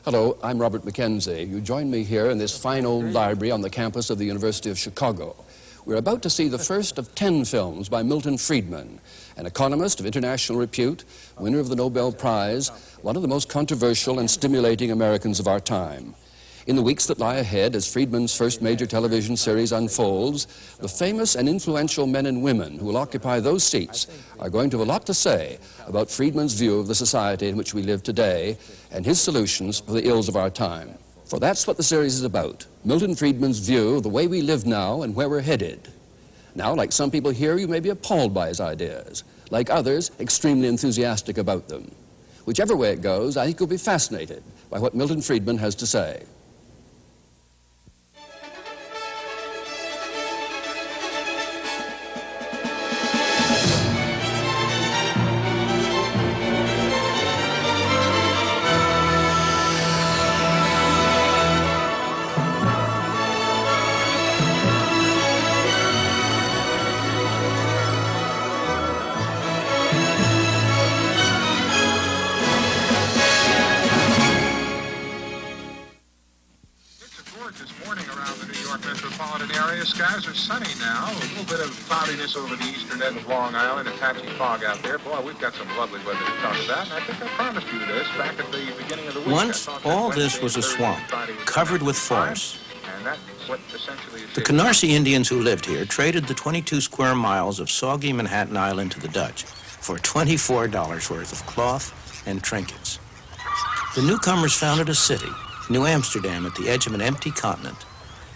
Hello, I'm Robert Mackenzie. You join me here in this fine old library on the campus of the University of Chicago. We're about to see the first of 10 films by Milton Friedman, an economist of international repute, winner of the Nobel Prize, one of the most controversial and stimulating Americans of our time. In the weeks that lie ahead, as Friedman's first major television series unfolds, the famous and influential men and women who will occupy those seats are going to have a lot to say about Friedman's view of the society in which we live today and his solutions for the ills of our time. For that's what the series is about, Milton Friedman's view of the way we live now and where we're headed. Now, like some people here, you may be appalled by his ideas. Like others, extremely enthusiastic about them. Whichever way it goes, I think you'll be fascinated by what Milton Friedman has to say. This morning around the New York metropolitan area. Skies are sunny now. A little bit of cloudiness over the eastern end of Long Island, a patchy fog out there. Boy, we've got some lovely weather to talk about, and I think I promised you this back at the beginning of the week. Once, all this was a swamp, covered with forests. The Canarsie Indians who lived here traded the 22 square miles of soggy Manhattan Island to the Dutch for $24 worth of cloth and trinkets. The newcomers founded a city, New Amsterdam, at the edge of an empty continent.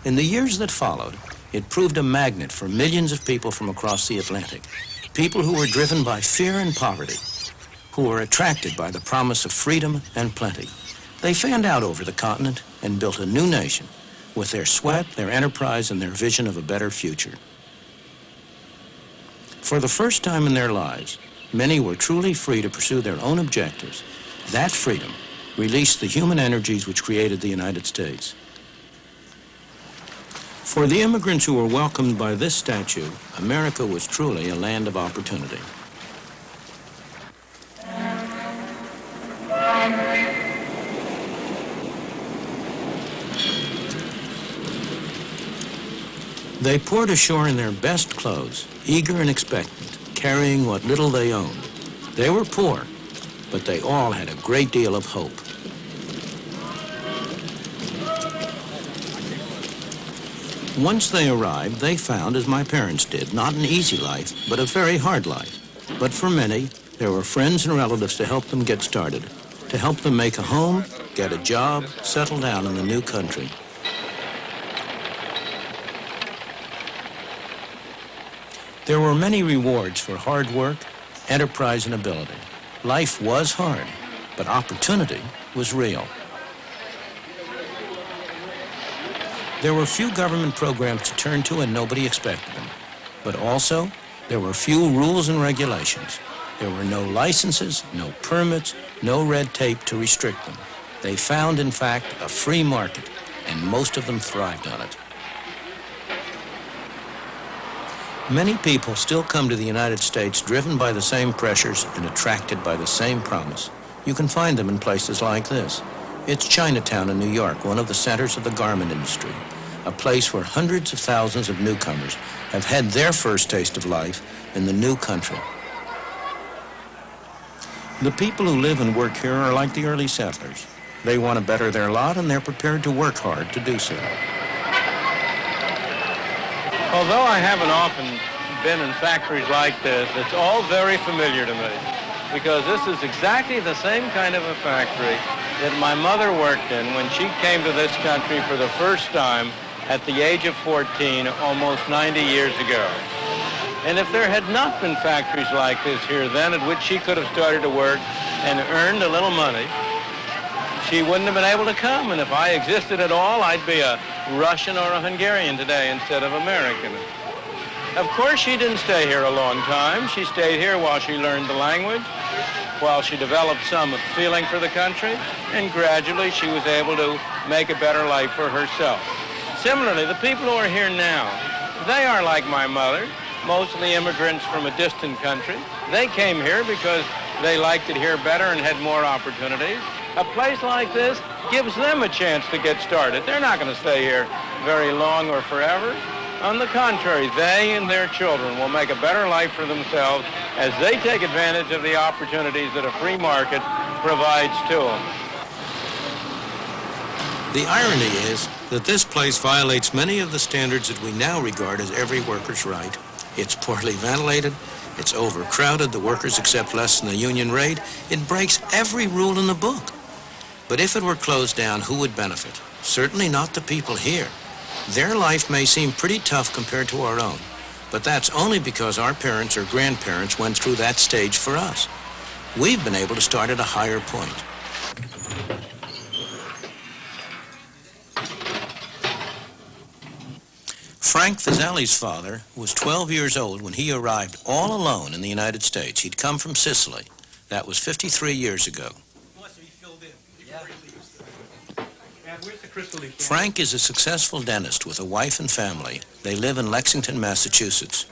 In the years that followed, it proved a magnet for millions of people from across the Atlantic, people who were driven by fear and poverty, who were attracted by the promise of freedom and plenty. They fanned out over the continent and built a new nation with their sweat, their enterprise, and their vision of a better future. For the first time in their lives, many were truly free to pursue their own objectives. That freedom released the human energies which created the United States. For the immigrants who were welcomed by this statue, America was truly a land of opportunity. They poured ashore in their best clothes, eager and expectant, carrying what little they owned. They were poor, but they all had a great deal of hope. Once they arrived, they found, as my parents did, not an easy life, but a very hard life. But for many, there were friends and relatives to help them get started, to help them make a home, get a job, settle down in the new country. There were many rewards for hard work, enterprise, and ability. Life was hard, but opportunity was real. There were few government programs to turn to, and nobody expected them. But also, there were few rules and regulations. There were no licenses, no permits, no red tape to restrict them. They found, in fact, a free market, and most of them thrived on it. Many people still come to the United States driven by the same pressures and attracted by the same promise. You can find them in places like this. It's Chinatown in New York, one of the centers of the garment industry, a place where hundreds of thousands of newcomers have had their first taste of life in the new country. The people who live and work here are like the early settlers. They want to better their lot, and they're prepared to work hard to do so. Although I haven't often been in factories like this, it's all very familiar to me, because this is exactly the same kind of a factory that my mother worked in when she came to this country for the first time at the age of 14, almost 90 years ago. And if there had not been factories like this here then, at which she could have started to work and earned a little money, she wouldn't have been able to come. And if I existed at all, I'd be a Russian or a Hungarian today instead of American. Of course, she didn't stay here a long time. She stayed here while she learned the language, while she developed some feeling for the country, and gradually she was able to make a better life for herself. Similarly, the people who are here now, they are like my mother, mostly immigrants from a distant country. They came here because they liked it here better and had more opportunities. A place like this gives them a chance to get started. They're not going to stay here very long or forever. On the contrary, they and their children will make a better life for themselves as they take advantage of the opportunities that a free market provides to them. The irony is that this place violates many of the standards that we now regard as every worker's right. It's poorly ventilated, it's overcrowded, the workers accept less than the union rate, it breaks every rule in the book. But if it were closed down, who would benefit? Certainly not the people here. Their life may seem pretty tough compared to our own, but that's only because our parents or grandparents went through that stage for us. We've been able to start at a higher point. Frank Fazeli's father was 12 years old when he arrived all alone in the United States. He'd come from Sicily. That was 53 years ago. Frank is a successful dentist with a wife and family. They live in Lexington, Massachusetts.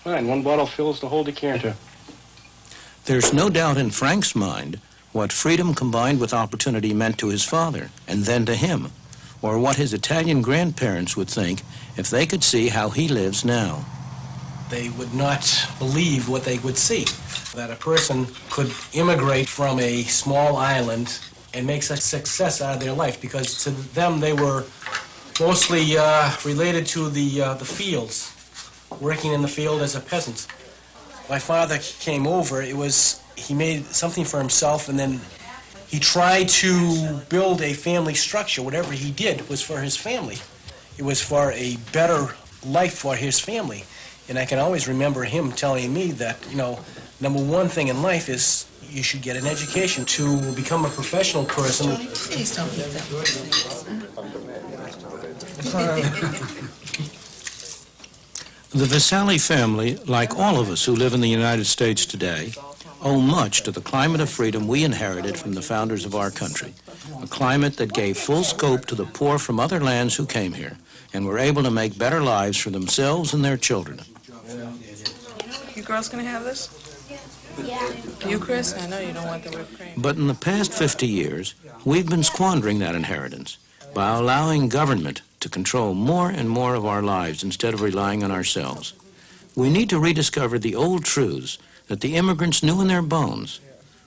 Fine, one bottle fills the whole decanter. There's no doubt in Frank's mind what freedom combined with opportunity meant to his father, and then to him, or what his Italian grandparents would think if they could see how he lives now. They would not believe what they would see, that a person could immigrate from a small island and make such success out of their life, because to them they were mostly related to the fields, working in the field as a peasant. My father came over, he made something for himself, and then he tried to build a family structure. Whatever he did was for his family. It was for a better life for his family. And I can always remember him telling me that, number one thing in life is you should get an education to become a professional person. Johnny, please don't eat that. The Vasali family, like all of us who live in the United States today, owe much to the climate of freedom we inherited from the founders of our country, a climate that gave full scope to the poor from other lands who came here and were able to make better lives for themselves and their children. You girls gonna have this? Yeah. You, Chris? I know you don't want the whipped cream. But in the past 50 years, we've been squandering that inheritance by allowing government to control more and more of our lives instead of relying on ourselves. We need to rediscover the old truths that the immigrants knew in their bones,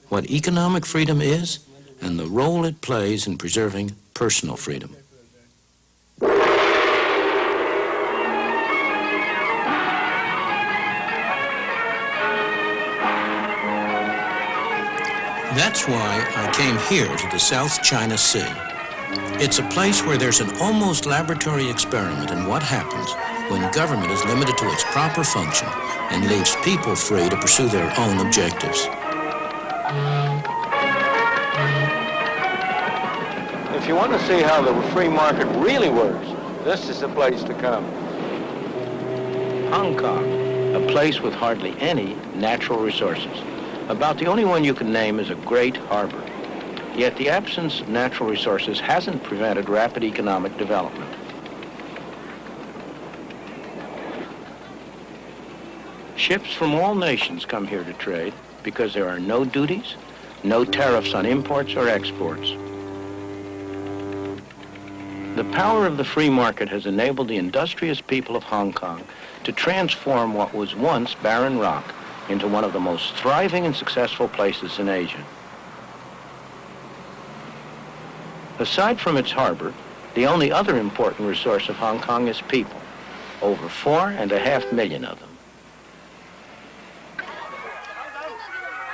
what economic freedom is and the role it plays in preserving personal freedom. That's why I came here to the South China Sea. It's a place where there's an almost laboratory experiment in what happens when government is limited to its proper function and leaves people free to pursue their own objectives. If you want to see how the free market really works, this is the place to come. Hong Kong, a place with hardly any natural resources. About the only one you can name is a great harbor. Yet the absence of natural resources hasn't prevented rapid economic development. Ships from all nations come here to trade because there are no duties, no tariffs on imports or exports. The power of the free market has enabled the industrious people of Hong Kong to transform what was once barren rock into one of the most thriving and successful places in Asia. Aside from its harbor, the only other important resource of Hong Kong is people, over 4.5 million of them.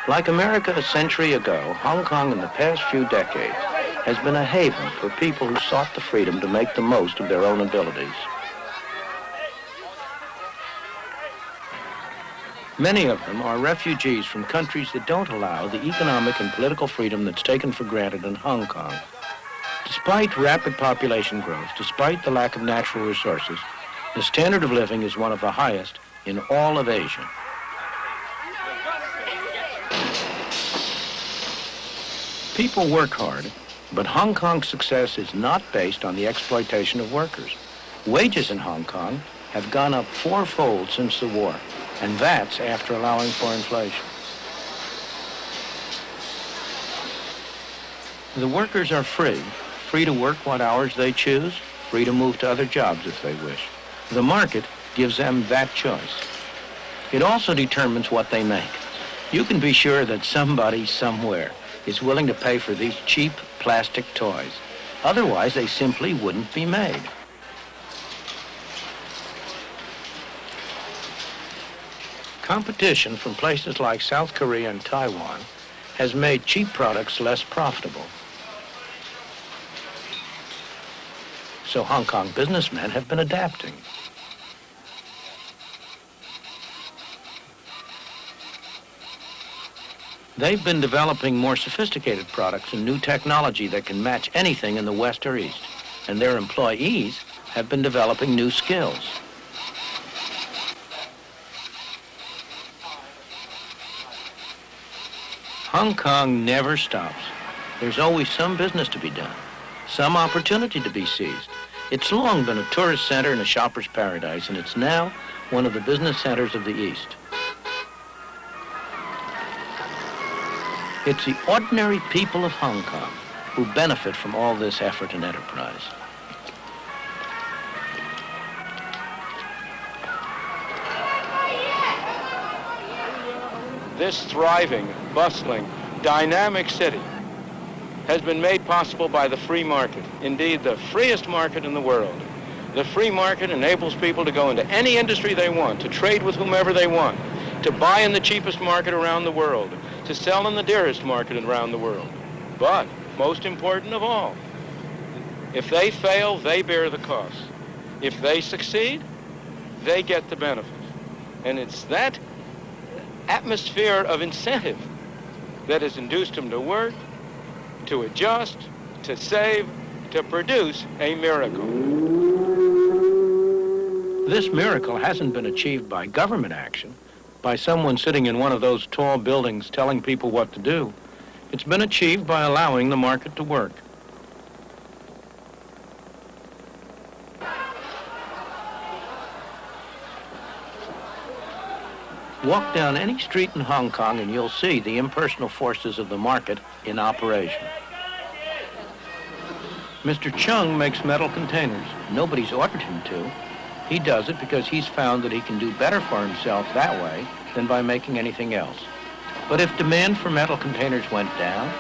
Like America a century ago, Hong Kong in the past few decades has been a haven for people who sought the freedom to make the most of their own abilities. Many of them are refugees from countries that don't allow the economic and political freedom that's taken for granted in Hong Kong. Despite rapid population growth, despite the lack of natural resources, the standard of living is one of the highest in all of Asia. People work hard, but Hong Kong's success is not based on the exploitation of workers. Wages in Hong Kong have gone up 4-fold since the war. And that's after allowing for inflation. The workers are free to work what hours they choose, free to move to other jobs if they wish. The market gives them that choice. It also determines what they make. You can be sure that somebody somewhere is willing to pay for these cheap plastic toys. Otherwise, they simply wouldn't be made. Competition from places like South Korea and Taiwan has made cheap products less profitable. So Hong Kong businessmen have been adapting. They've been developing more sophisticated products and new technology that can match anything in the West or East. And their employees have been developing new skills. Hong Kong never stops. There's always some business to be done, some opportunity to be seized. It's long been a tourist center and a shopper's paradise, and it's now one of the business centers of the East. It's the ordinary people of Hong Kong who benefit from all this effort and enterprise. This thriving, bustling, dynamic city has been made possible by the free market. Indeed, the freest market in the world. The free market enables people to go into any industry they want, to trade with whomever they want, to buy in the cheapest market around the world, to sell in the dearest market around the world. But, most important of all, if they fail, they bear the cost. If they succeed, they get the benefit. And it's that atmosphere of incentive that has induced them to work, to adjust, to save, to produce a miracle. This miracle hasn't been achieved by government action, by someone sitting in one of those tall buildings telling people what to do. It's been achieved by allowing the market to work. Walk down any street in Hong Kong and you'll see the impersonal forces of the market in operation. Mr. Chung makes metal containers. Nobody's ordered him to. He does it because he's found that he can do better for himself that way than by making anything else. But if demand for metal containers went down,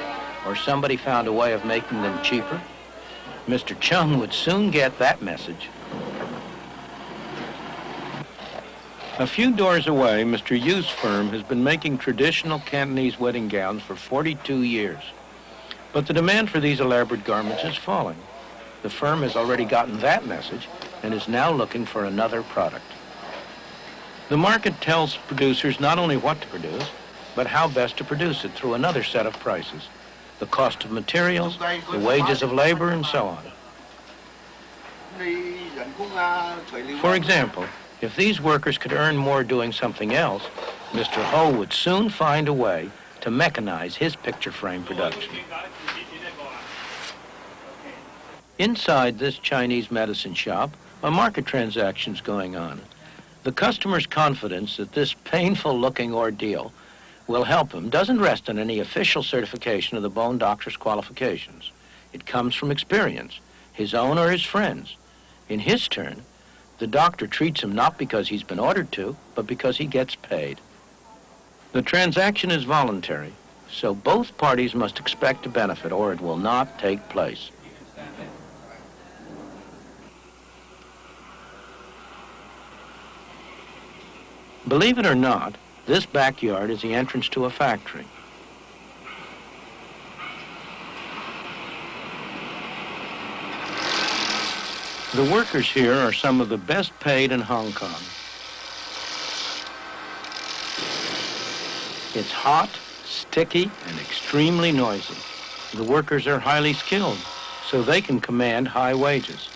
or somebody found a way of making them cheaper, Mr. Chung would soon get that message. A few doors away, Mr. Yu's firm has been making traditional Cantonese wedding gowns for 42 years. But the demand for these elaborate garments is falling. The firm has already gotten that message and is now looking for another product. The market tells producers not only what to produce, but how best to produce it through another set of prices. The cost of materials, the wages of labor, and so on. For example, if these workers could earn more doing something else, Mr. Ho would soon find a way to mechanize his picture frame production. Inside this Chinese medicine shop, a market transaction's going on. The customer's confidence that this painful-looking ordeal will help him doesn't rest on any official certification of the bone doctor's qualifications. It comes from experience, his own or his friends. In his turn, the doctor treats him not because he's been ordered to, but because he gets paid. The transaction is voluntary, so both parties must expect a benefit or it will not take place. Believe it or not, this backyard is the entrance to a factory. The workers here are some of the best paid in Hong Kong. It's hot, sticky, and extremely noisy. The workers are highly skilled, so they can command high wages.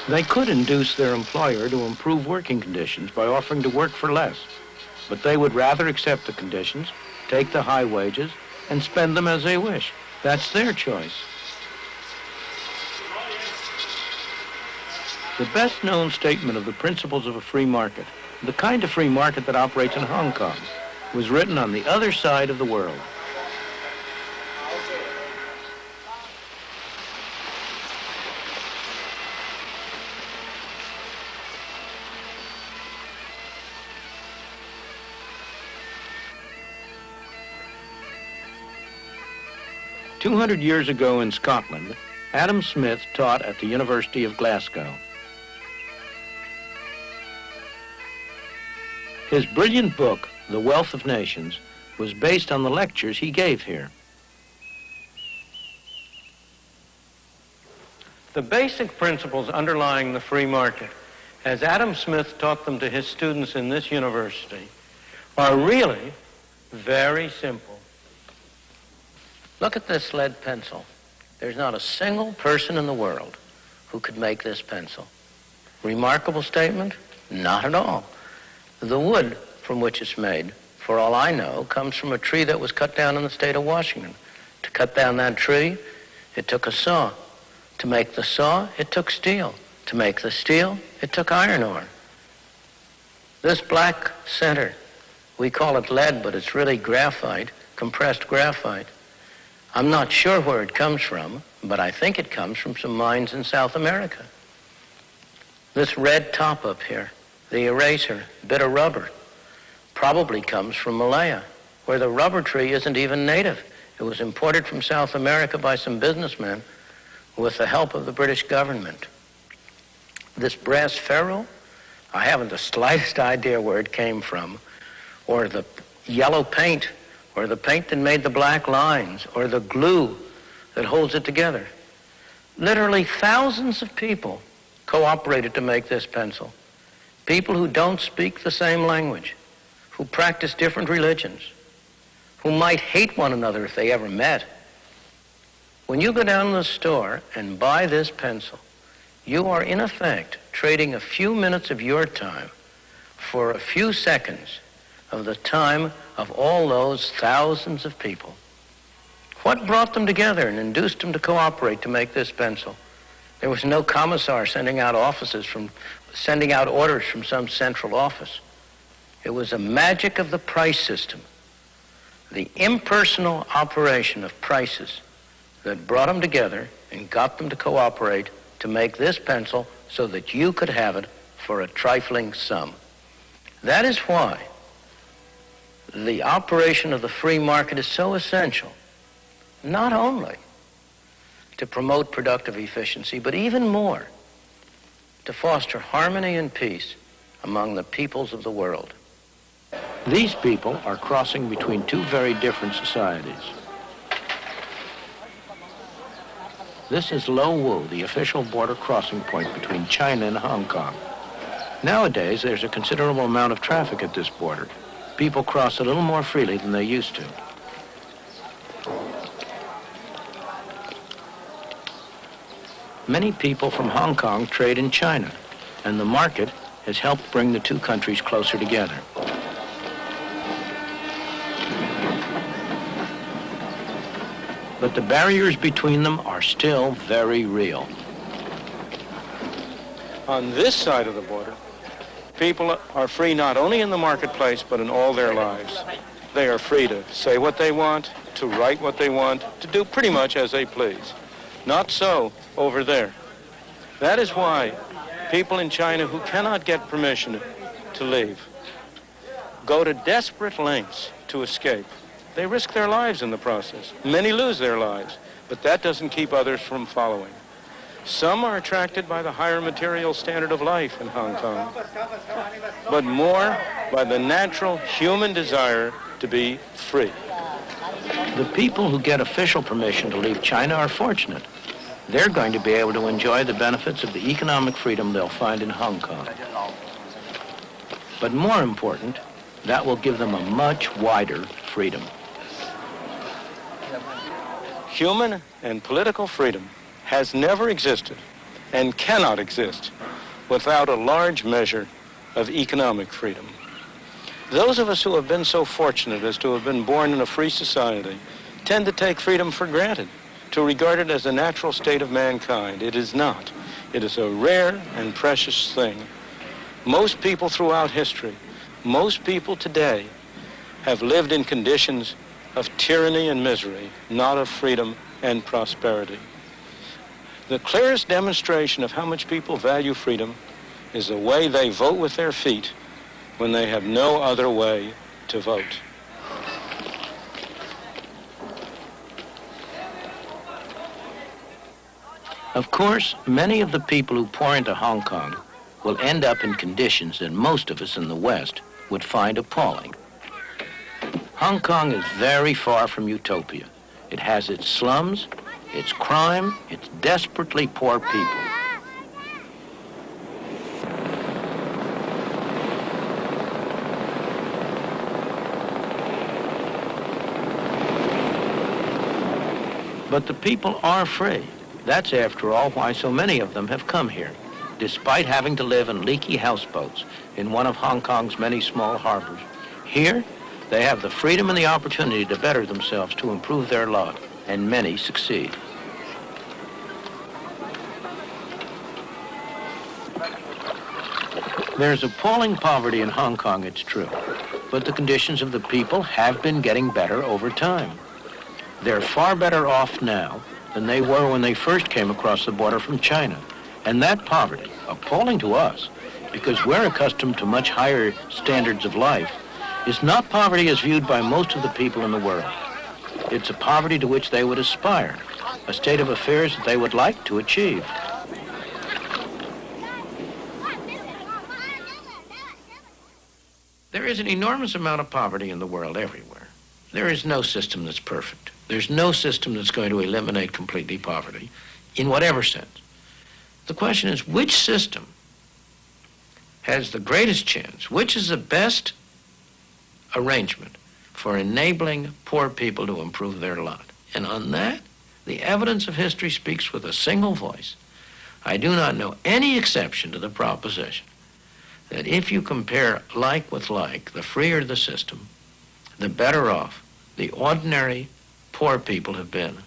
They could induce their employer to improve working conditions by offering to work for less, but they would rather accept the conditions, take the high wages, and spend them as they wish. That's their choice. The best-known statement of the principles of a free market, the kind of free market that operates in Hong Kong, was written on the other side of the world. "200 years ago in Scotland, Adam Smith taught at the University of Glasgow. His brilliant book, The Wealth of Nations, was based on the lectures he gave here. The basic principles underlying the free market, as Adam Smith taught them to his students in this university, are really very simple. Look at this lead pencil. There's not a single person in the world who could make this pencil. Remarkable statement? Not at all. The wood from which it's made, for all I know, comes from a tree that was cut down in the state of Washington. To cut down that tree, it took a saw. To make the saw, it took steel. To make the steel, it took iron ore. This black center, we call it lead, but it's really graphite, compressed graphite. I'm not sure where it comes from, but I think it comes from some mines in South America. This red top up here, the eraser, bit of rubber, probably comes from Malaya, where the rubber tree isn't even native. It was imported from South America by some businessmen with the help of the British government. This brass ferrule, I haven't the slightest idea where it came from, or the yellow paint, or the paint that made the black lines, or the glue that holds it together. Literally thousands of people cooperated to make this pencil. People who don't speak the same language, who practice different religions, who might hate one another if they ever met. When you go down to the store and buy this pencil, you are in effect trading a few minutes of your time for a few seconds of the time of all those thousands of people. What brought them together and induced them to cooperate to make this pencil? There was no commissar sending out orders from some central office. It was a magic of the price system, the impersonal operation of prices that brought them together and got them to cooperate to make this pencil so that you could have it for a trifling sum. That is why the operation of the free market is so essential, not only to promote productive efficiency, but even more, to foster harmony and peace among the peoples of the world. These people are crossing between two very different societies. This is Lo Wu, the official border crossing point between China and Hong Kong. Nowadays, there's a considerable amount of traffic at this border. People cross a little more freely than they used to. Many people from Hong Kong trade in China, and the market has helped bring the two countries closer together. But the barriers between them are still very real. On this side of the border, people are free not only in the marketplace, but in all their lives. They are free to say what they want, to write what they want, to do pretty much as they please. Not so over there. That is why people in China who cannot get permission to leave go to desperate lengths to escape. They risk their lives in the process. Many lose their lives, but that doesn't keep others from following. Some are attracted by the higher material standard of life in Hong Kong, but more by the natural human desire to be free. The people who get official permission to leave China are fortunate. They're going to be able to enjoy the benefits of the economic freedom they'll find in Hong Kong. But more important, that will give them a much wider freedom. Human and political freedom has never existed and cannot exist without a large measure of economic freedom. Those of us who have been so fortunate as to have been born in a free society tend to take freedom for granted, to regard it as a natural state of mankind. It is not. It is a rare and precious thing. Most people throughout history, most people today, have lived in conditions of tyranny and misery, not of freedom and prosperity. The clearest demonstration of how much people value freedom is the way they vote with their feet when they have no other way to vote. Of course, many of the people who pour into Hong Kong will end up in conditions that most of us in the West would find appalling. Hong Kong is very far from utopia. It has its slums, its crime, its desperately poor people. But the people are free. That's, after all, why so many of them have come here, despite having to live in leaky houseboats in one of Hong Kong's many small harbors. Here, they have the freedom and the opportunity to better themselves, to improve their lot, and many succeed. There's appalling poverty in Hong Kong, it's true, but the conditions of the people have been getting better over time. They're far better off now than they were when they first came across the border from China. And that poverty, appalling to us, because we're accustomed to much higher standards of life, is not poverty as viewed by most of the people in the world. It's a poverty to which they would aspire, a state of affairs that they would like to achieve. There is an enormous amount of poverty in the world everywhere. There is no system that's perfect. There's no system that's going to eliminate completely poverty, in whatever sense. The question is, which system has the greatest chance? Which is the best arrangement for enabling poor people to improve their lot? And on that, the evidence of history speaks with a single voice. I do not know any exception to the proposition that if you compare like with like, the freer the system, the better off the ordinary poor people have been.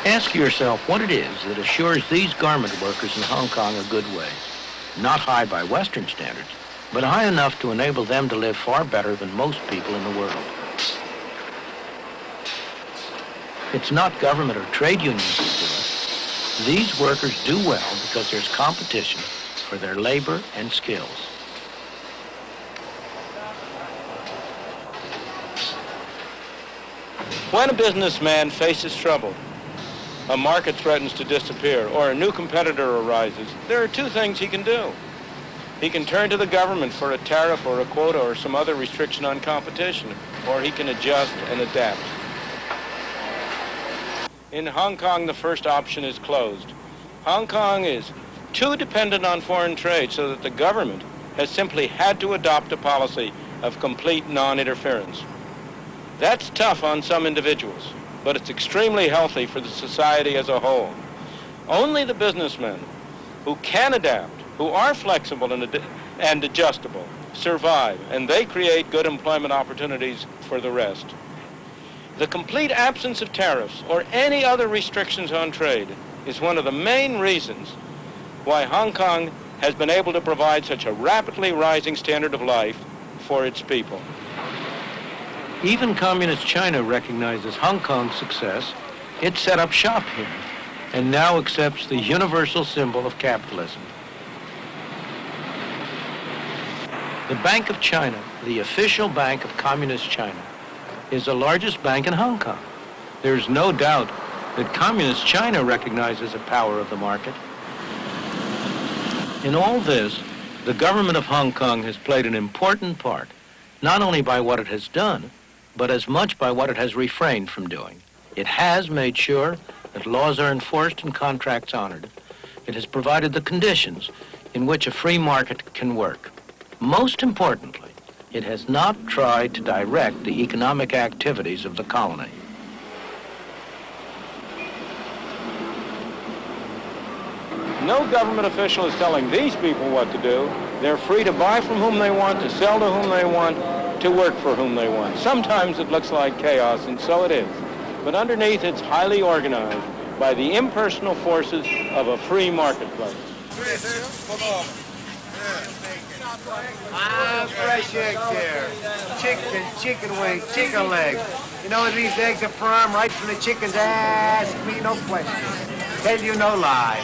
Ask yourself what it is that assures these garment workers in Hong Kong a good wage. Not high by Western standards, but high enough to enable them to live far better than most people in the world. It's not government or trade unions that do it. These workers do well because there's competition for their labor and skills. When a businessman faces trouble, a market threatens to disappear, or a new competitor arises, there are two things he can do. He can turn to the government for a tariff or a quota or some other restriction on competition, or he can adjust and adapt. In Hong Kong, the first option is closed. Hong Kong is too dependent on foreign trade so that the government has simply had to adopt a policy of complete non-interference. That's tough on some individuals, but it's extremely healthy for the society as a whole. Only the businessmen who can adapt, who are flexible and adjustable, survive, and they create good employment opportunities for the rest. The complete absence of tariffs or any other restrictions on trade is one of the main reasons why Hong Kong has been able to provide such a rapidly rising standard of life for its people. Even Communist China recognizes Hong Kong's success. It set up shop here and now accepts the universal symbol of capitalism. The Bank of China, the official bank of Communist China, is the largest bank in Hong Kong. There's no doubt that Communist China recognizes the power of the market. In all this, the government of Hong Kong has played an important part, not only by what it has done, but as much by what it has refrained from doing. It has made sure that laws are enforced and contracts honored. It has provided the conditions in which a free market can work. Most importantly, it has not tried to direct the economic activities of the colony. No government official is telling these people what to do. They're free to buy from whom they want, to sell to whom they want, to work for whom they want. Sometimes it looks like chaos, and so it is. But underneath, it's highly organized, by the impersonal forces of a free marketplace. Fresh eggs here. Chicken wings, chicken legs. You know these eggs are firm right from the chicken's ass. Ask me no questions. Tell you no lie.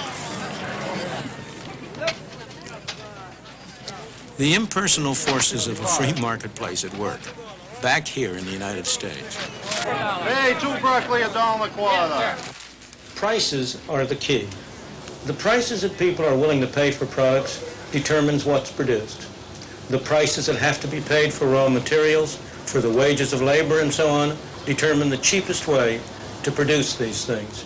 The impersonal forces of a free marketplace at work, back here in the United States. Hey, 2 broccoli, $1 a quarter. Prices are the key. The prices that people are willing to pay for products determines what's produced. The prices that have to be paid for raw materials, for the wages of labor and so on, determine the cheapest way to produce these things.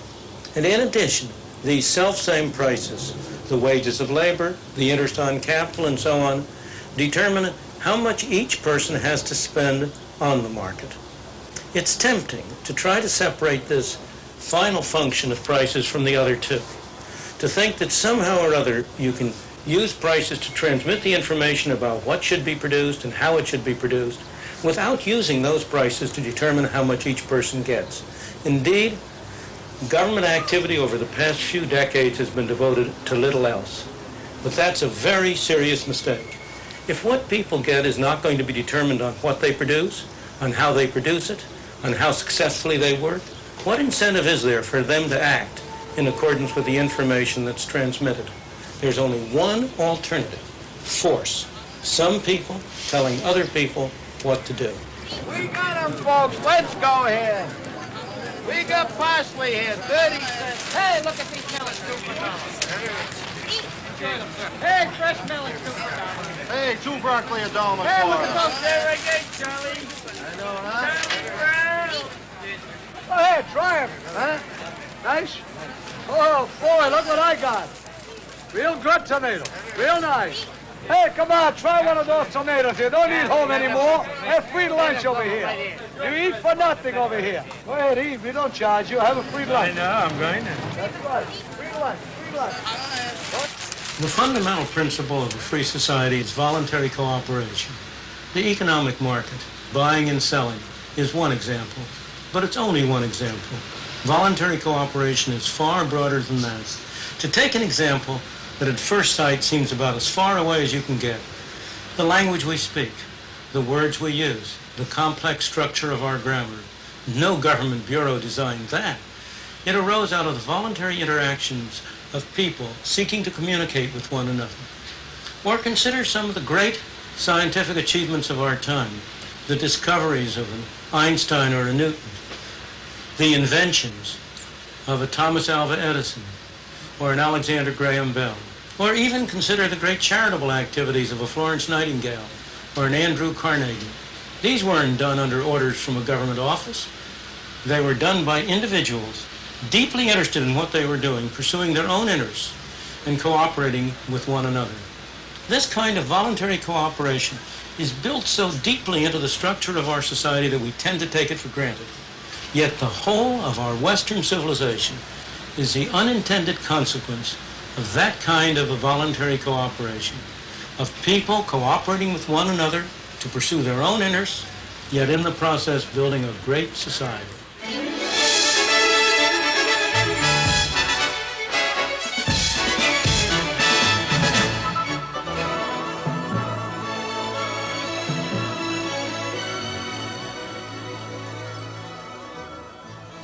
And in addition, these self-same prices, the wages of labor, the interest on capital and so on, determine how much each person has to spend on the market. It's tempting to try to separate this final function of prices from the other two, to think that somehow or other you can use prices to transmit the information about what should be produced and how it should be produced without using those prices to determine how much each person gets. Indeed, government activity over the past few decades has been devoted to little else. But that's a very serious mistake. If what people get is not going to be determined on what they produce, on how they produce it, on how successfully they work, what incentive is there for them to act in accordance with the information that's transmitted? There's only one alternative: force. Some people telling other people what to do. We got them, folks. Let's go ahead. We got parsley here, 30 cents. Hey, look at these melons, $2 for $1. Hey, fresh melons, $2 for $1. Hey, 2 broccoli, $1 a quarter. Hey, look at those there again, Charlie. I know, huh? Charlie Brown. Go ahead, try them, huh? Nice? Oh, boy, look what I got. Real good tomato. Real nice. Hey, come on, try one of those tomatoes. You don't eat home anymore. Have free lunch over here. You eat for nothing over here. Go ahead, eat. We don't charge you. Have a free lunch. I know, I'm going to. That's right. Free lunch. Free lunch. The fundamental principle of a free society is voluntary cooperation. The economic market, buying and selling, is one example, but it's only one example. Voluntary cooperation is far broader than that. To take an example that at first sight seems about as far away as you can get, the language we speak, the words we use, the complex structure of our grammar. No government bureau designed that. It arose out of the voluntary interactions of people seeking to communicate with one another. Or consider some of the great scientific achievements of our time, the discoveries of an Einstein or a Newton, the inventions of a Thomas Alva Edison or an Alexander Graham Bell, or even consider the great charitable activities of a Florence Nightingale or an Andrew Carnegie. These weren't done under orders from a government office. They were done by individuals deeply interested in what they were doing, pursuing their own interests and cooperating with one another. This kind of voluntary cooperation is built so deeply into the structure of our society that we tend to take it for granted. Yet the whole of our Western civilization is the unintended consequence of that kind of a voluntary cooperation, of people cooperating with one another to pursue their own interests, yet in the process building a great society.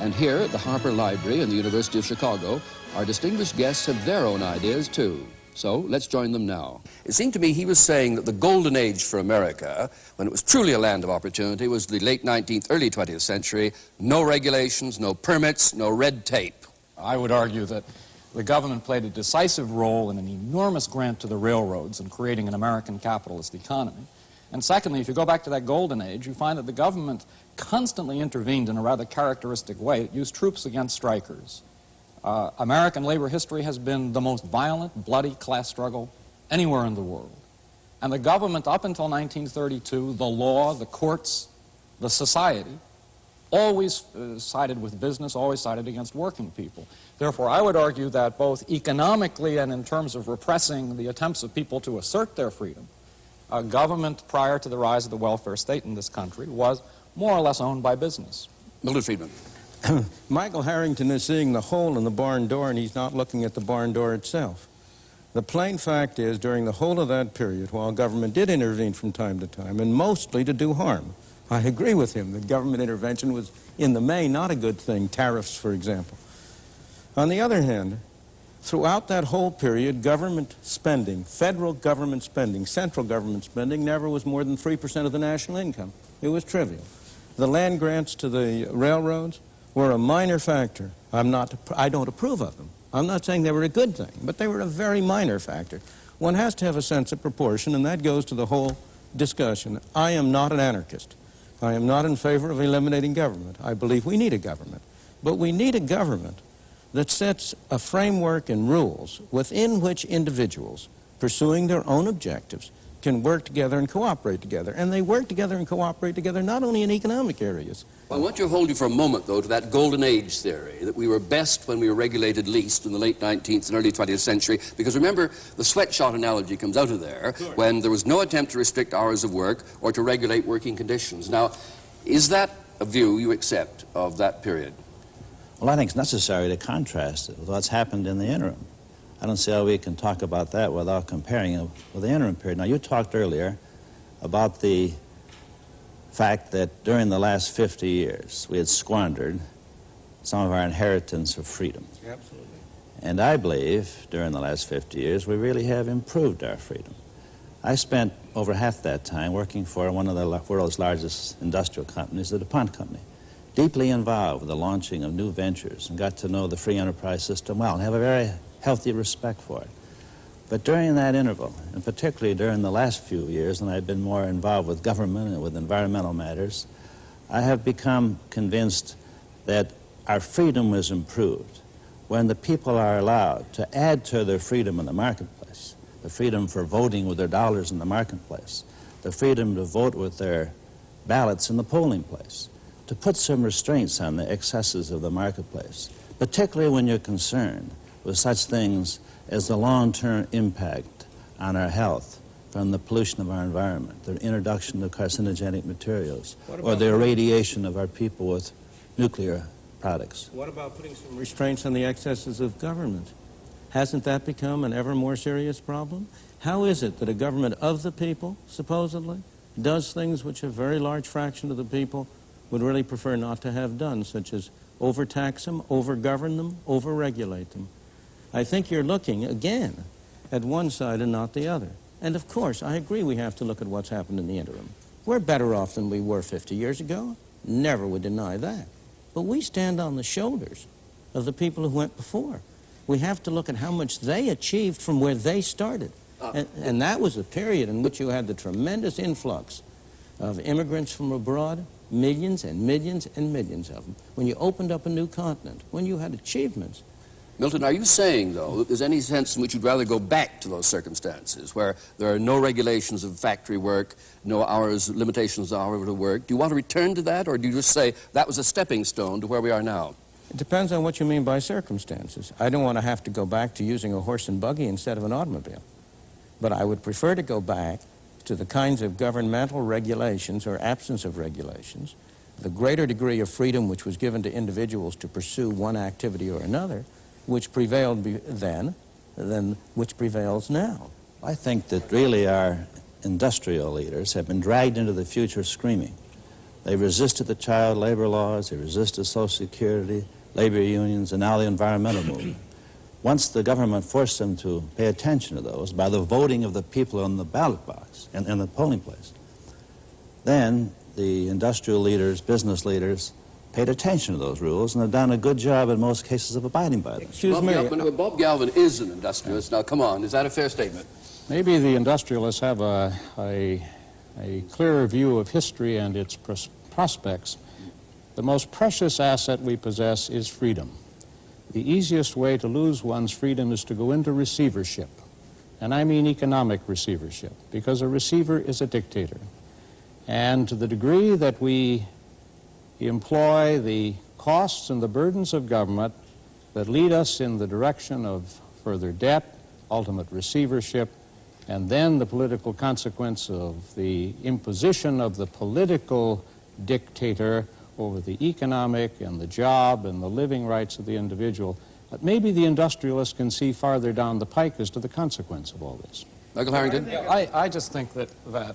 And here at the Harper Library in the University of Chicago, our distinguished guests have their own ideas too. So let's join them now. It seemed to me he was saying that the golden age for America, when it was truly a land of opportunity, was the late 19th, early 20th century. No regulations, no permits, no red tape. I would argue that the government played a decisive role in an enormous grant to the railroads in creating an American capitalist economy. And secondly, if you go back to that golden age, you find that the government constantly intervened in a rather characteristic way. It used troops against strikers. American labor history has been the most violent, bloody class struggle anywhere in the world. And the government, up until 1932, the law, the courts, the society, always sided with business, always sided against working people. Therefore, I would argue that both economically and in terms of repressing the attempts of people to assert their freedom, government prior to the rise of the welfare state in this country was more or less owned by business. Milton Friedman. Michael Harrington is seeing the hole in the barn door, and he's not looking at the barn door itself. The plain fact is, during the whole of that period, while government did intervene from time to time, and mostly to do harm, I agree with him that government intervention was, in the main, not a good thing, tariffs, for example. On the other hand, throughout that whole period, government spending, federal government spending, central government spending, never was more than 3% of the national income. It was trivial. The land grants to the railroads were a minor factor. I don't approve of them. I'm not saying they were a good thing, but they were a very minor factor. One has to have a sense of proportion, and that goes to the whole discussion. I am not an anarchist. I am not in favor of eliminating government. I believe we need a government. But we need a government that sets a framework and rules within which individuals, pursuing their own objectives, can work together and cooperate together. And they work together and cooperate together not only in economic areas. I want to hold you for a moment, though, to that golden age theory, that we were best when we were regulated least in the late 19th and early 20th century, because remember, the sweatshop analogy comes out of there, when there was no attempt to restrict hours of work or to regulate working conditions. Now, is that a view you accept of that period? Well, I think it's necessary to contrast it with what's happened in the interim. I don't see how we can talk about that without comparing it with the interim period. Now, you talked earlier about the fact that during the last 50 years, we had squandered some of our inheritance of freedom. Absolutely. And I believe during the last 50 years, we really have improved our freedom. I spent over half that time working for one of the world's largest industrial companies, the DuPont Company, deeply involved with the launching of new ventures, and got to know the free enterprise system well and have a very healthy respect for it. But during that interval, and particularly during the last few years, when I've been more involved with government and with environmental matters, I have become convinced that our freedom was improved when the people are allowed to add to their freedom in the marketplace, the freedom for voting with their dollars in the marketplace, the freedom to vote with their ballots in the polling place, to put some restraints on the excesses of the marketplace, particularly when you're concerned with such things as the long-term impact on our health from the pollution of our environment, the introduction of carcinogenic materials, or the irradiation of our people with nuclear products. What about putting some restraints on the excesses of government? Hasn't that become an ever more serious problem? How is it that a government of the people, supposedly, does things which a very large fraction of the people would really prefer not to have done, such as overtax them, overgovern them, overregulate them? I think you're looking, again, at one side and not the other. And of course, I agree we have to look at what's happened in the interim. We're better off than we were 50 years ago. Never would deny that. But we stand on the shoulders of the people who went before. We have to look at how much they achieved from where they started. And that was a period in which you had the tremendous influx of immigrants from abroad, millions and millions and millions of them. When you opened up a new continent, when you had achievements. Milton, are you saying, though, that there's any sense in which you'd rather go back to those circumstances where there are no regulations of factory work, no hours, limitations of hours of work? Do you want to return to that, or do you just say that was a stepping stone to where we are now? It depends on what you mean by circumstances. I don't want to have to go back to using a horse and buggy instead of an automobile. But I would prefer to go back to the kinds of governmental regulations or absence of regulations, the greater degree of freedom which was given to individuals to pursue one activity or another, which prevailed then than which prevails now. I think that really our industrial leaders have been dragged into the future screaming. They resisted the child labor laws, they resisted Social Security, labor unions, and now the environmental movement. Once the government forced them to pay attention to those by the voting of the people on the ballot box and in the polling place, then the industrial leaders, business leaders, paid attention to those rules and have done a good job in most cases of abiding by them. Excuse me. Bob Galvin is an industrialist. Now, come on, is that a fair statement? Maybe the industrialists have a clearer view of history and its prospects. The most precious asset we possess is freedom. The easiest way to lose one's freedom is to go into receivership. And I mean economic receivership, because a receiver is a dictator. And to the degree that we employ the costs and the burdens of government that lead us in the direction of further debt, ultimate receivership, and then the political consequence of the imposition of the political dictator over the economic and the job and the living rights of the individual, but maybe the industrialist can see farther down the pike as to the consequence of all this. Michael Harrington? I just think that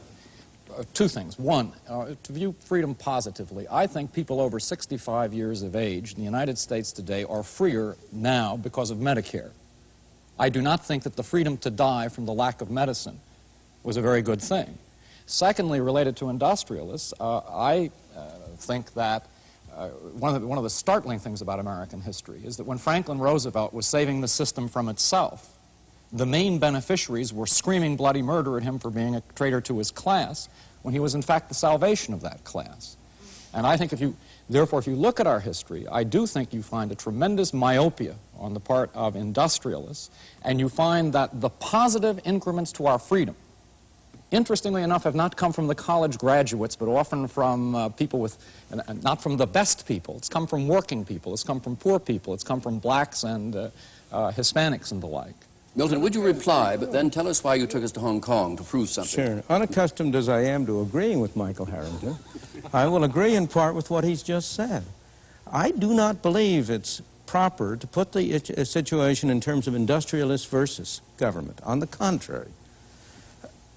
two things. One, to view freedom positively, I think people over 65 years of age in the United States today are freer now because of Medicare. I do not think that the freedom to die from the lack of medicine was a very good thing. Secondly, related to industrialists, I think that one of the startling things about American history is that when Franklin Roosevelt was saving the system from itself, the main beneficiaries were screaming bloody murder at him for being a traitor to his class, when he was in fact the salvation of that class. And I think therefore, if you look at our history, I do think you find a tremendous myopia on the part of industrialists, and you find that the positive increments to our freedom, interestingly enough, have not come from the college graduates, but often from people with, not from the best people. It's come from working people. It's come from poor people. It's come from blacks and Hispanics and the like. Milton, would you reply, but then tell us why you took us to Hong Kong to prove something? Sure. Unaccustomed as I am to agreeing with Michael Harrington, I will agree in part with what he's just said. I do not believe it's proper to put the situation in terms of industrialists versus government. On the contrary,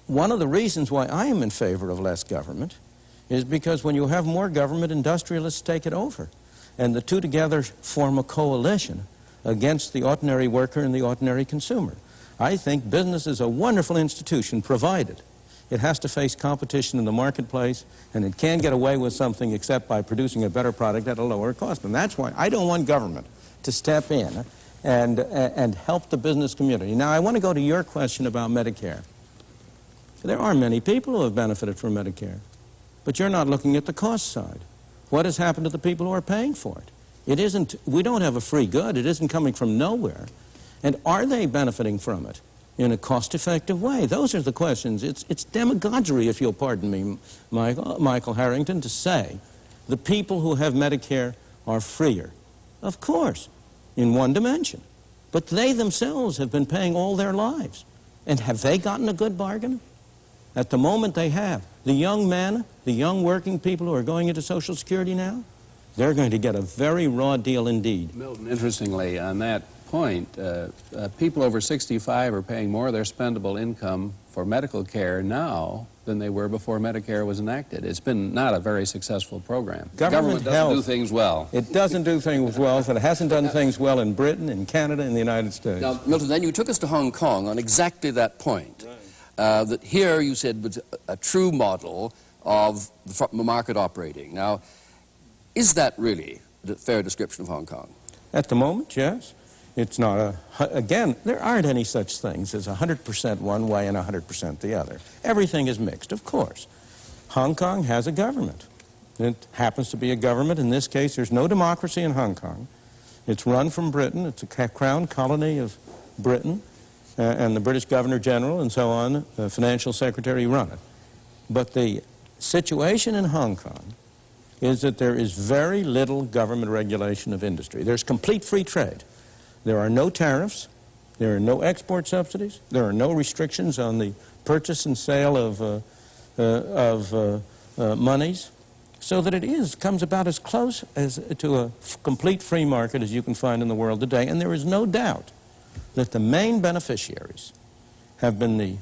one of the reasons why I am in favor of less government is because when you have more government, industrialists take it over. And the two together form a coalition against the ordinary worker and the ordinary consumer. I think business is a wonderful institution, provided it has to face competition in the marketplace, and it can't get away with something except by producing a better product at a lower cost. And that's why I don't want government to step in and help the business community. Now, I want to go to your question about Medicare. There are many people who have benefited from Medicare, but you're not looking at the cost side. What has happened to the people who are paying for it? It isn't, we don't have a free good. It isn't coming from nowhere. And are they benefiting from it in a cost-effective way? Those are the questions. It's demagoguery, if you'll pardon me, Michael Harrington, to say the people who have Medicare are freer. Of course, in one dimension. But they themselves have been paying all their lives. And have they gotten a good bargain? At the moment they have. The young men, the young working people who are going into Social Security now, they're going to get a very raw deal indeed. Milton, interestingly, on that point, people over 65 are paying more of their spendable income for medical care now than they were before Medicare was enacted. It's been not a very successful program. Government doesn't do things well. It doesn't do things well, and it hasn't done things well in Britain, in Canada, in the United States. Now, Milton, then you took us to Hong Kong on exactly that point. Right. That here, you said, was a true model of the market operating. Now, is that really a fair description of Hong Kong? At the moment, yes. It's not again, there aren't any such things as 100% one way and 100% the other. Everything is mixed, of course. Hong Kong has a government. It happens to be a government. In this case, there's no democracy in Hong Kong. It's run from Britain. It's a crown colony of Britain, and the British Governor General and so on, the financial secretary, run it. But the situation in Hong Kong is that there is very little government regulation of industry. There's complete free trade. There are no tariffs. There are no export subsidies. There are no restrictions on the purchase and sale of monies, so that it comes about as close as to a complete free market as you can find in the world today. And there is no doubt that the main beneficiaries have been the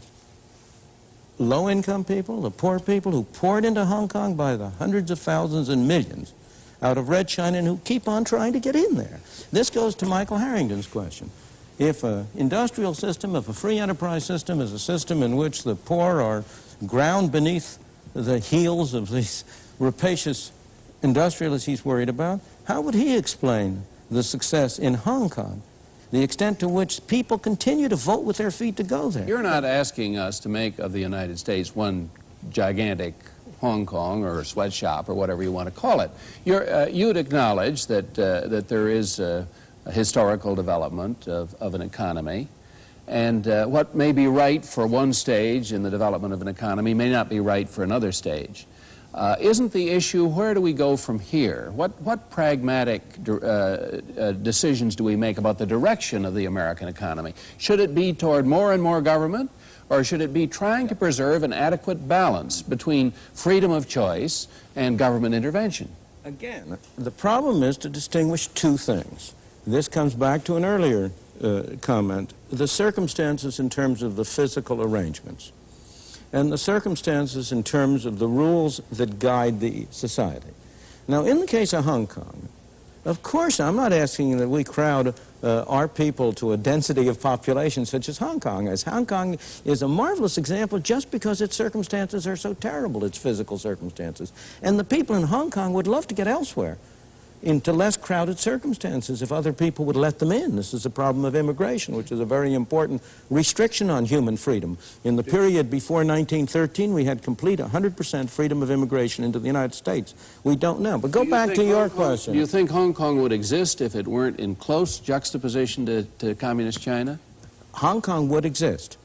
low-income people, the poor people who poured into Hong Kong by the hundreds of thousands and millions out of Red China and who keep on trying to get in there. This goes to Michael Harrington's question. If an industrial system, if a free enterprise system is a system in which the poor are ground beneath the heels of these rapacious industrialists he's worried about, how would he explain the success in Hong Kong, the extent to which people continue to vote with their feet to go there? You're not asking us to make of the United States one gigantic Hong Kong or a sweatshop or whatever you want to call it. You'd acknowledge that, that there is a historical development of an economy, and what may be right for one stage in the development of an economy may not be right for another stage. Isn't the issue, where do we go from here? What pragmatic decisions do we make about the direction of the American economy? Should it be toward more and more government, or should it be trying to preserve an adequate balance between freedom of choice and government intervention? Again, the problem is to distinguish two things. This comes back to an earlier comment. The circumstances in terms of the physical arrangements and the circumstances in terms of the rules that guide the society. Now, in the case of Hong Kong, of course, I'm not asking that we crowd our people to a density of population such as Hong Kong is. Hong Kong is a marvelous example just because its circumstances are so terrible, its physical circumstances. And the people in Hong Kong would love to get elsewhere into less crowded circumstances if other people would let them in. This is a problem of immigration, which is a very important restriction on human freedom. In the period before 1913, we had complete 100% freedom of immigration into the United States. We don't now. But go back to your question. Do you think Hong Kong would exist if it weren't in close juxtaposition to Communist China? Hong Kong would exist.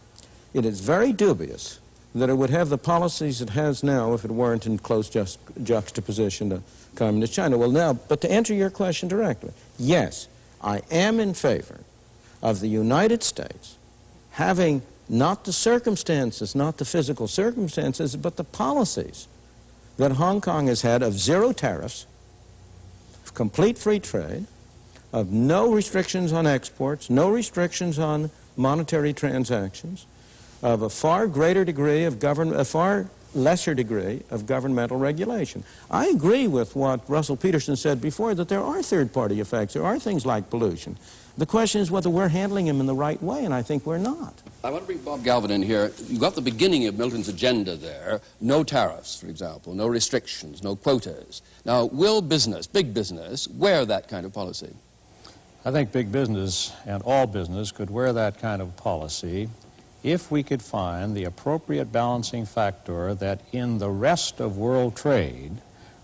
It is very dubious that it would have the policies it has now if it weren't in close juxtaposition to Communist China. Well, now, but to answer your question directly, yes, I am in favor of the United States having not the circumstances, not the physical circumstances, but the policies that Hong Kong has had of zero tariffs, of complete free trade, of no restrictions on exports, no restrictions on monetary transactions, of a far greater degree of a far lesser degree of governmental regulation. I agree with what Russell Peterson said before, that there are third-party effects. There are things like pollution. The question is whether we're handling them in the right way, and I think we're not. I want to bring Bob Galvin in here. You got the beginning of Milton's agenda there. No tariffs, for example, no restrictions, no quotas. Now, will business, big business, wear that kind of policy? I think big business and all business could wear that kind of policy if we could find the appropriate balancing factor that in the rest of world trade,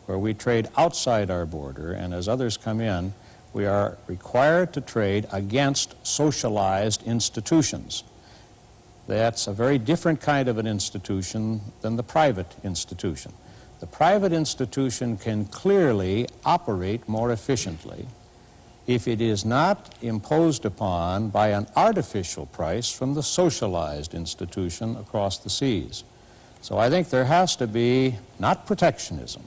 where we trade outside our border, and as others come in, we are required to trade against socialized institutions. That's a very different kind of an institution than the private institution. The private institution can clearly operate more efficiently if it is not imposed upon by an artificial price from the socialized institution across the seas. So I think there has to be, not protectionism,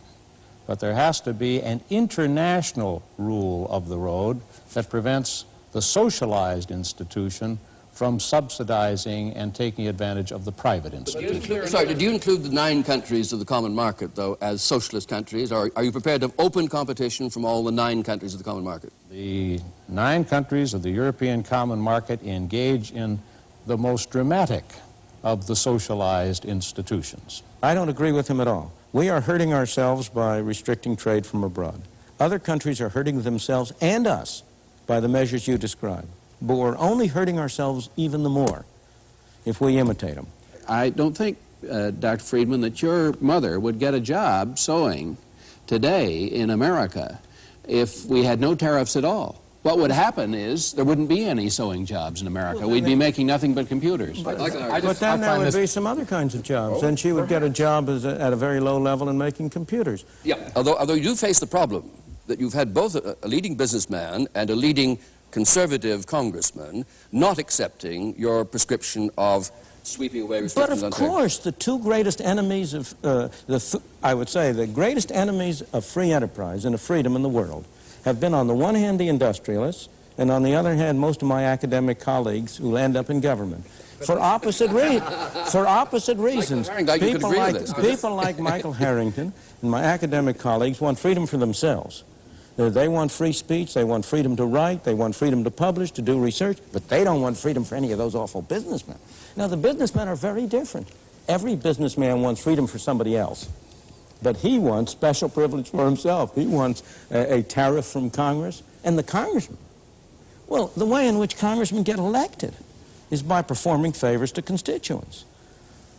but there has to be an international rule of the road that prevents the socialized institution from subsidizing and taking advantage of the private institution. Sorry, did you include the 9 countries of the common market, though, as socialist countries, or are you prepared to have open competition from all the 9 countries of the common market? The 9 countries of the European common market engage in the most dramatic of the socialized institutions. I don't agree with him at all. We are hurting ourselves by restricting trade from abroad. Other countries are hurting themselves and us by the measures you described. But we're only hurting ourselves even the more if we imitate them. I don't think, Dr. Friedman, that your mother would get a job sewing today in America if we had no tariffs at all. What would happen is there wouldn't be any sewing jobs in America. We'd be making nothing but computers. But then there would be some other kinds of jobs. Then she would get a job at a very low level in making computers. Yeah, although you do face the problem that you've had both a leading businessman and a leading conservative congressman not accepting your prescription of sweeping away restrictions. But of course, the two greatest enemies of, I would say, the greatest enemies of free enterprise and of freedom in the world have been, on the one hand, the industrialists, and on the other hand, most of my academic colleagues who end up in government. For opposite reasons. People like Michael Harrington and my academic colleagues want freedom for themselves. They want free speech, they want freedom to write, they want freedom to publish, to do research, but they don't want freedom for any of those awful businessmen. Now, the businessmen are very different. Every businessman wants freedom for somebody else, but he wants special privilege for himself. He wants a tariff from Congress. And the congressman, well, the way in which congressmen get elected is by performing favors to constituents.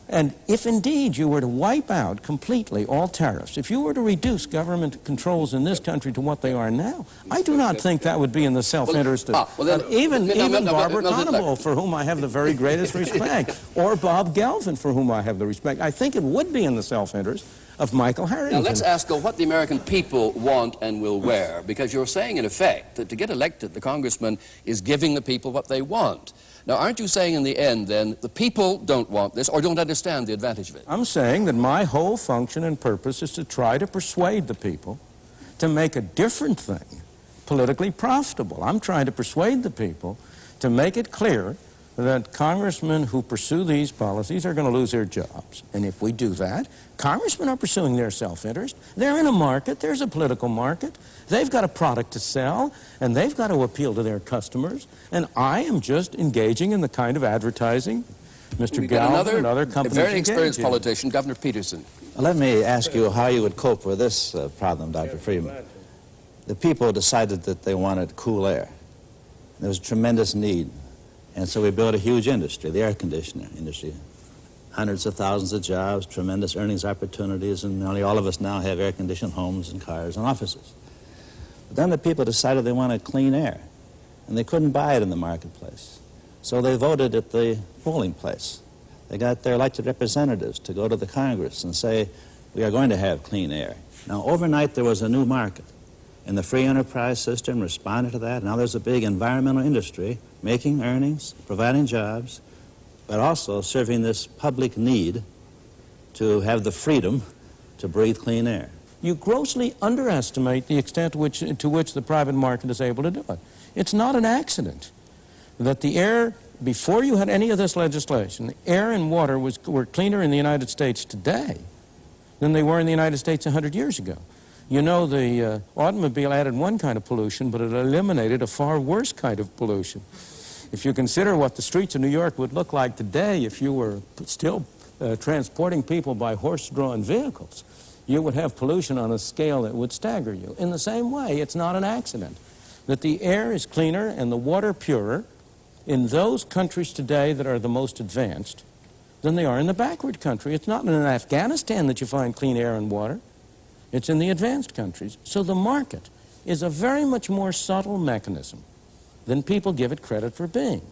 And if indeed you were to wipe out completely all tariffs, if you were to reduce government controls in this country to what they are now, I do not think that would be in the self-interest of even Barbara Conable, for whom I have the very greatest respect, or Bob Galvin, for whom I have the respect. I think it would be in the self-interest of Michael Harrington. Now let's ask what the American people want and will wear, because you're saying in effect that to get elected, the congressman is giving the people what they want. Now, aren't you saying in the end, then, the people don't want this or don't understand the advantage of it? I'm saying that my whole function and purpose is to try to persuade the people to make a different thing politically profitable. I'm trying to persuade the people to make it clear that congressmen who pursue these policies are going to lose their jobs. And if we do that, congressmen are pursuing their self-interest. They're in a market. There's a political market. They've got a product to sell, and they've got to appeal to their customers. And I am just engaging in the kind of advertising Mr. Galvin and other companies very experienced politician, Governor Peterson. Let me ask you how you would cope with this problem, Dr. Friedman. The people decided that they wanted cool air. There was a tremendous need. And so we built a huge industry, the air conditioner industry. Hundreds of thousands of jobs, tremendous earnings opportunities, and nearly all of us now have air-conditioned homes and cars and offices. But then the people decided they wanted clean air, and they couldn't buy it in the marketplace. So they voted at the polling place. They got their elected representatives to go to the Congress and say, we are going to have clean air. Now, overnight there was a new market, and the free enterprise system responded to that. Now there's a big environmental industry making earnings, providing jobs, but also serving this public need to have the freedom to breathe clean air. You grossly underestimate the extent to which the private market is able to do it. It's not an accident that the air, before you had any of this legislation, the air and water were cleaner in the United States today than they were in the United States 100 years ago. You know, the automobile added one kind of pollution, but it eliminated a far worse kind of pollution. If you consider what the streets of New York would look like today if you were still transporting people by horse-drawn vehicles, you would have pollution on a scale that would stagger you. In the same way, it's not an accident that the air is cleaner and the water purer in those countries today that are the most advanced than they are in the backward country. It's not in Afghanistan that you find clean air and water. It's in the advanced countries. So the market is a very much more subtle mechanism than people give it credit for being.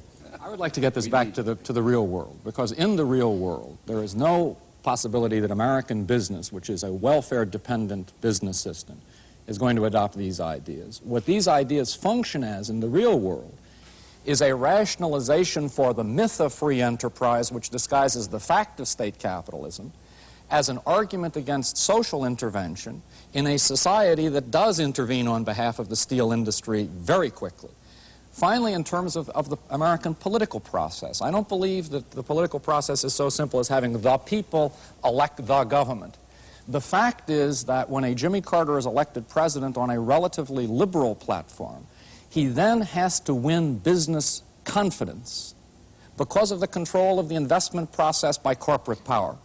I would like to get this back to the real world, because in the real world, there is no possibility that American business, which is a welfare-dependent business system, is going to adopt these ideas. What these ideas function as in the real world is a rationalization for the myth of free enterprise, which disguises the fact of state capitalism, as an argument against social intervention in a society that does intervene on behalf of the steel industry very quickly. Finally, in terms of the American political process, I don't believe that the political process is so simple as having the people elect the government. The fact is that when a Jimmy Carter is elected president on a relatively liberal platform, he then has to win business confidence because of the control of the investment process by corporate power.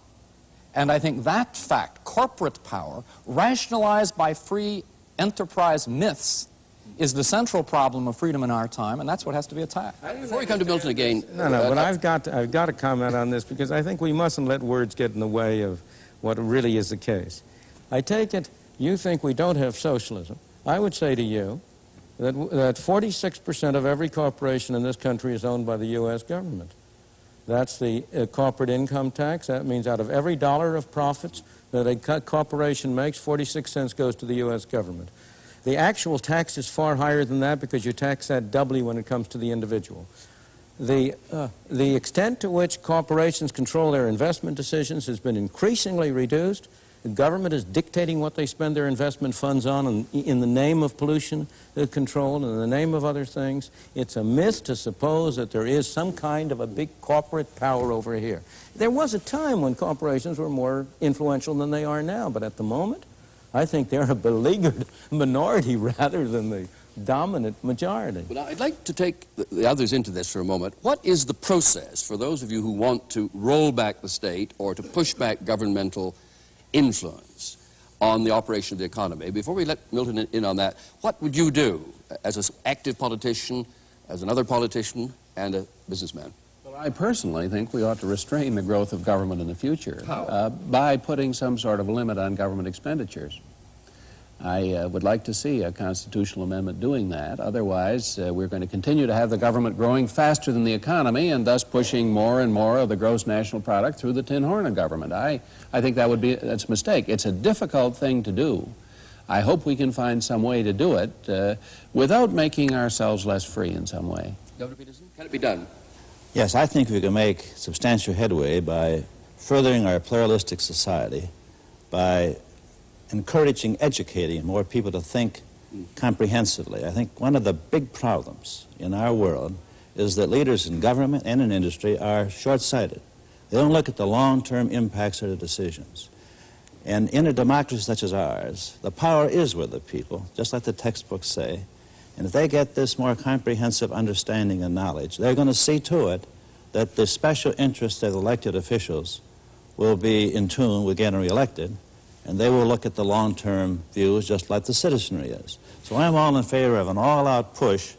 And I think that fact, corporate power, rationalized by free enterprise myths, is the central problem of freedom in our time, and that's what has to be attacked. Before we come to Milton again... No, but I've got to comment on this, because I think we mustn't let words get in the way of what really is the case. I take it you think we don't have socialism. I would say to you that 46% of every corporation in this country is owned by the U.S. government. That's the corporate income tax. That means out of every dollar of profits that a corporation makes, 46 cents goes to the U.S. government. The actual tax is far higher than that because you tax that doubly when it comes to the individual. The extent to which corporations control their investment decisions has been increasingly reduced. The government is dictating what they spend their investment funds on in the name of pollution control and in the name of other things. It's a myth to suppose that there is some kind of a big corporate power over here. There was a time when corporations were more influential than they are now, but at the moment, I think they're a beleaguered minority rather than the dominant majority. Well, now, I'd like to take the others into this for a moment. What is the process for those of you who want to roll back the state or to push back governmental influence on the operation of the economy? Before we let Milton in on that, what would you do as an active politician, as another politician, and a businessman? Well, I personally think we ought to restrain the growth of government in the future by putting some sort of limit on government expenditures. I would like to see a constitutional amendment doing that. Otherwise, we're going to continue to have the government growing faster than the economy and thus pushing more and more of the gross national product through the tin horn of government. I think that's a mistake. It's a difficult thing to do. I hope we can find some way to do it without making ourselves less free in some way. Governor Peterson, can it be done? Yes, I think we can make substantial headway by furthering our pluralistic society, by encouraging, educating more people to think comprehensively. I think one of the big problems in our world is that leaders in government and in industry are short-sighted. They don't look at the long-term impacts of their decisions. And in a democracy such as ours, the power is with the people, just like the textbooks say. And if they get this more comprehensive understanding and knowledge, they're going to see to it that the special interests of elected officials will be in tune with getting reelected, and they will look at the long-term views just like the citizenry is. So I'm all in favor of an all-out push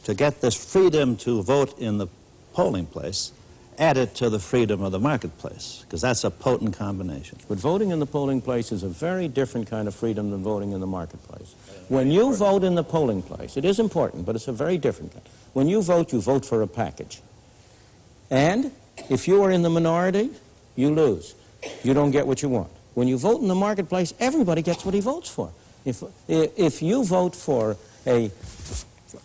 to get this freedom to vote in the polling place added to the freedom of the marketplace, because that's a potent combination. But voting in the polling place is a very different kind of freedom than voting in the marketplace. When you vote in the polling place, it is important, but it's a very different kind. When you vote for a package. And if you are in the minority, you lose. You don't get what you want. When you vote in the marketplace, everybody gets what he votes for. If you vote for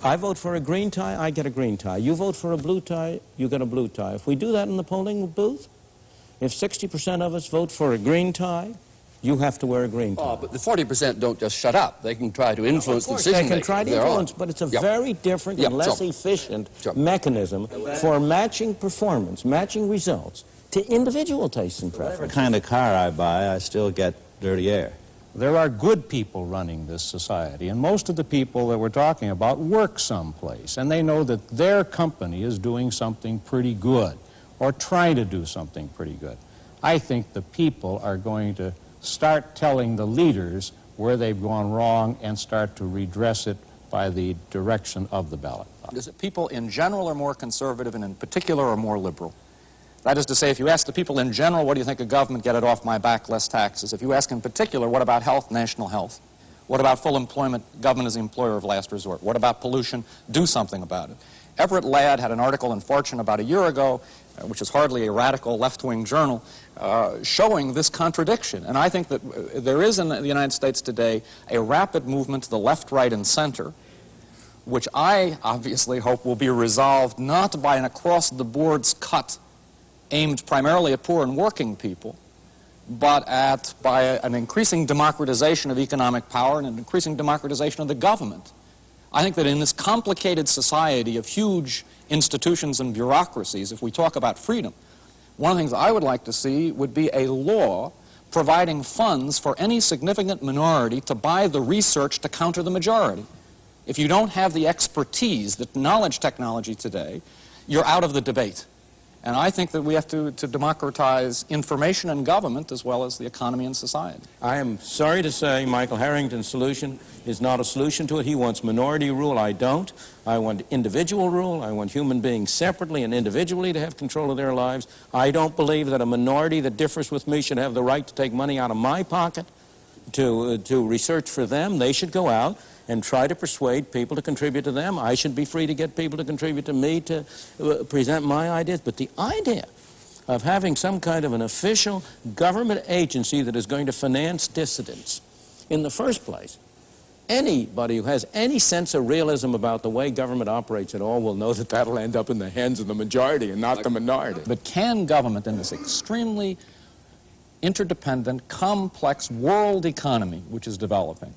I vote for a green tie, I get a green tie. You vote for a blue tie, you get a blue tie. If we do that in the polling booth, if 60% of us vote for a green tie, you have to wear a green tie. Oh, but the 40% don't just shut up. They can try to influence the decision. They can try to influence, but it's a very different and less efficient mechanism for matching performance, matching results to individual tastes and preferences. Whatever kind of car I buy, I still get dirty air. There are good people running this society, and most of the people that we're talking about work someplace, and they know that their company is doing something pretty good or trying to do something pretty good. I think the people are going to start telling the leaders where they've gone wrong and start to redress it by the direction of the ballot. Is it people in general are more conservative and in particular are more liberal? That is to say, if you ask the people in general, what do you think of government, get it off my back, less taxes. If you ask in particular, what about health, national health? What about full employment, government is the employer of last resort? What about pollution? Do something about it. Everett Ladd had an article in Fortune about a year ago, which is hardly a radical left-wing journal, showing this contradiction. And I think that there is in the United States today a rapid movement to the left, right, and center, which I obviously hope will be resolved not by an across-the-boards cut aimed primarily at poor and working people, but by an increasing democratization of economic power and an increasing democratization of the government. I think that in this complicated society of huge institutions and bureaucracies, if we talk about freedom, one of the things I would like to see would be a law providing funds for any significant minority to buy the research to counter the majority. If you don't have the expertise, the knowledge technology today, you're out of the debate. And I think that we have to democratize information and government as well as the economy and society. I am sorry to say Michael Harrington's solution is not a solution to it. He wants minority rule. I don't. I want individual rule. I want human beings separately and individually to have control of their lives. I don't believe that a minority that differs with me should have the right to take money out of my pocket to research for them. They should go out and try to persuade people to contribute to them. I should be free to get people to contribute to me to present my ideas. But the idea of having some kind of an official government agency that is going to finance dissidents, in the first place, anybody who has any sense of realism about the way government operates at all will know that that'll end up in the hands of the majority and not the minority. But can government in this extremely interdependent, complex world economy which is developing,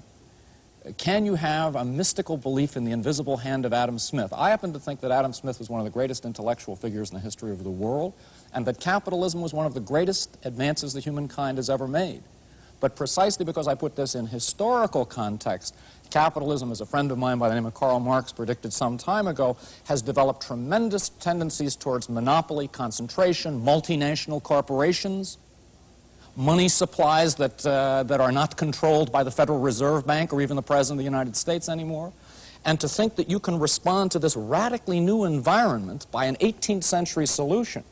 can you have a mystical belief in the invisible hand of Adam Smith? I happen to think that Adam Smith was one of the greatest intellectual figures in the history of the world, and that capitalism was one of the greatest advances that humankind has ever made. But precisely because I put this in historical context, capitalism, as a friend of mine by the name of Karl Marx predicted some time ago, has developed tremendous tendencies towards monopoly, concentration, multinational corporations, money supplies that are not controlled by the Federal Reserve Bank or even the President of the United States anymore. And to think that you can respond to this radically new environment by an 18th century solution,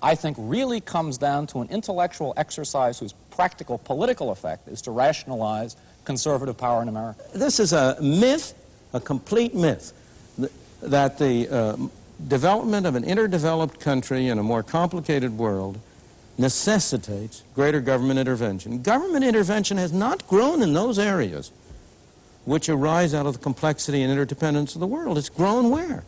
I think really comes down to an intellectual exercise whose practical political effect is to rationalize conservative power in America. This is a myth, a complete myth, that the development of an underdeveloped country in a more complicated world necessitates greater government intervention. Government intervention has not grown in those areas which arise out of the complexity and interdependence of the world. It's grown where?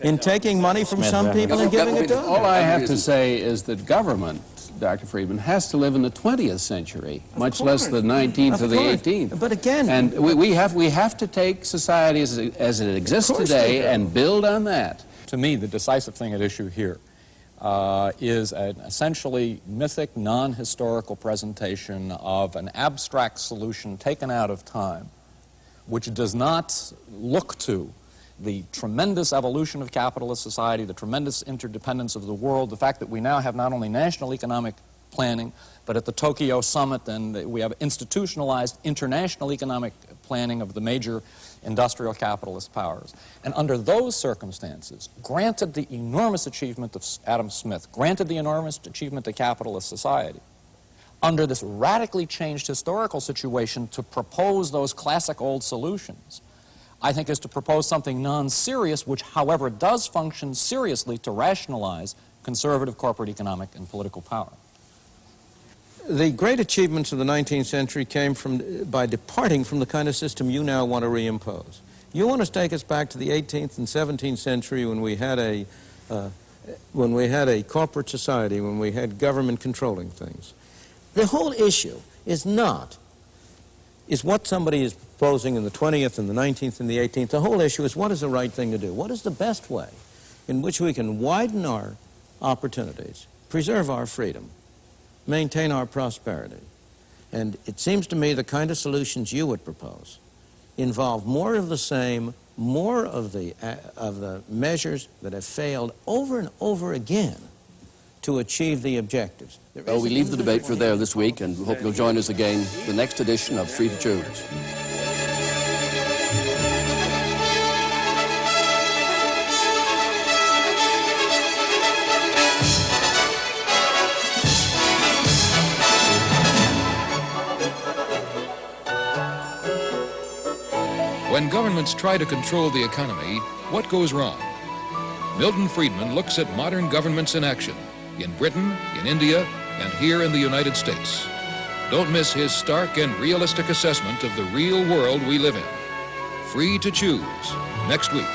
In taking money from some people and giving it to others. All I have to say is that government Dr. Friedman, has to live in the 20th century, much less the 19th or the 18th. But again... And we have to take society as it exists today and build on that. To me, the decisive thing at issue here is an essentially mythic, non-historical presentation of an abstract solution taken out of time, which does not look to the tremendous evolution of capitalist society, the tremendous interdependence of the world, the fact that we now have not only national economic planning, but at the Tokyo summit, and we have institutionalized international economic planning of the major industrial capitalist powers. And under those circumstances, granted the enormous achievement of Adam Smith, granted the enormous achievement of capitalist society, under this radically changed historical situation, to propose those classic old solutions, I think, is to propose something non-serious, which, however, does function seriously to rationalize conservative corporate economic and political power. The great achievements of the 19th century came by departing from the kind of system you now want to reimpose. You want to take us back to the 18th and 17th century when we had a corporate society, when we had government controlling things. The whole issue is what somebody is proposing in the 20th and the 19th and the 18th. The whole issue is, what is the right thing to do? What is the best way in which we can widen our opportunities, preserve our freedom, maintain our prosperity? And it seems to me the kind of solutions you would propose involve more of the same, more of the measures that have failed over and over again to achieve the objectives. Well, we leave the debate for there this week, and we hope you'll join us again the next edition of Free to Choose. When governments try to control the economy, what goes wrong? Milton Friedman looks at modern governments in action, in Britain, in India, and here in the United States. Don't miss his stark and realistic assessment of the real world we live in. Free to Choose, next week.